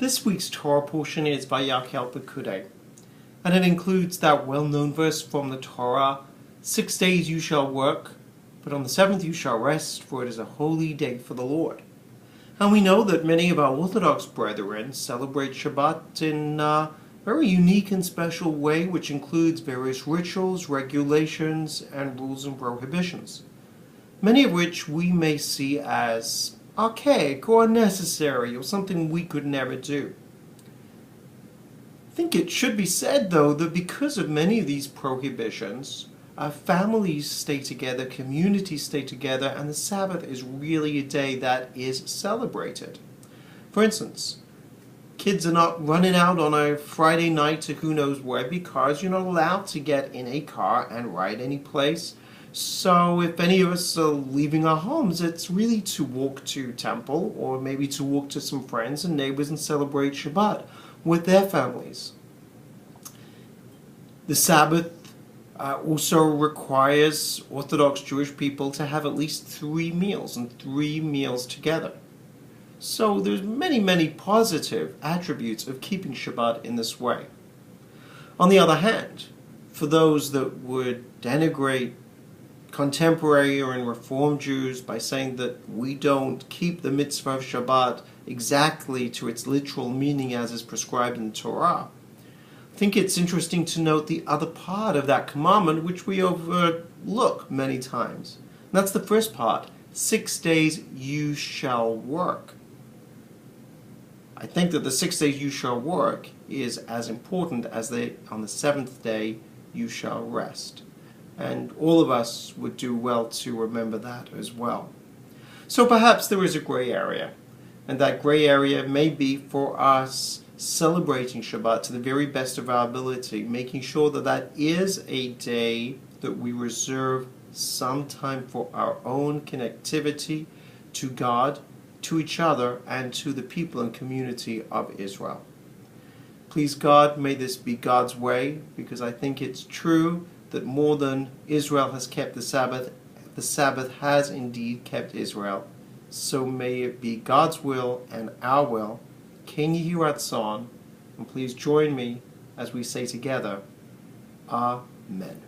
This week's Torah portion is Vayakhel, and it includes that well-known verse from the Torah, 6 days you shall work, but on the seventh you shall rest, for it is a holy day for the Lord. And we know that many of our Orthodox brethren celebrate Shabbat in a very unique and special way, which includes various rituals, regulations, and rules and prohibitions, many of which we may see as archaic or unnecessary or something we could never do. I think it should be said, though, that because of many of these prohibitions, families stay together, communities stay together, and the Sabbath is really a day that is celebrated. For instance, kids are not running out on a Friday night to who knows where because you're not allowed to get in a car and ride any place. So if any of us are leaving our homes, it's really to walk to temple or maybe to walk to some friends and neighbors and celebrate Shabbat with their families. The Sabbath also requires Orthodox Jewish people to have at least 3 meals and 3 meals together. So there's many positive attributes of keeping Shabbat in this way. On the other hand, for those that would denigrate contemporary or in Reform Jews by saying that we don't keep the mitzvah of Shabbat exactly to its literal meaning as is prescribed in the Torah, I think it's interesting to note the other part of that commandment which we overlook many times. And that's the first part, 6 days you shall work. I think that the 6 days you shall work is as important as on the 7th day you shall rest. And all of us would do well to remember that as well. So perhaps there is a gray area, and that gray area may be for us celebrating Shabbat to the very best of our ability, making sure that that is a day that we reserve some time for our own connectivity to God, to each other, and to the people and community of Israel. Please God, may this be God's way, because I think it's true that more than Israel has kept the Sabbath has indeed kept Israel. So may it be God's will and our will. Ken Yehi Ratzon, and please join me as we say together, Amen.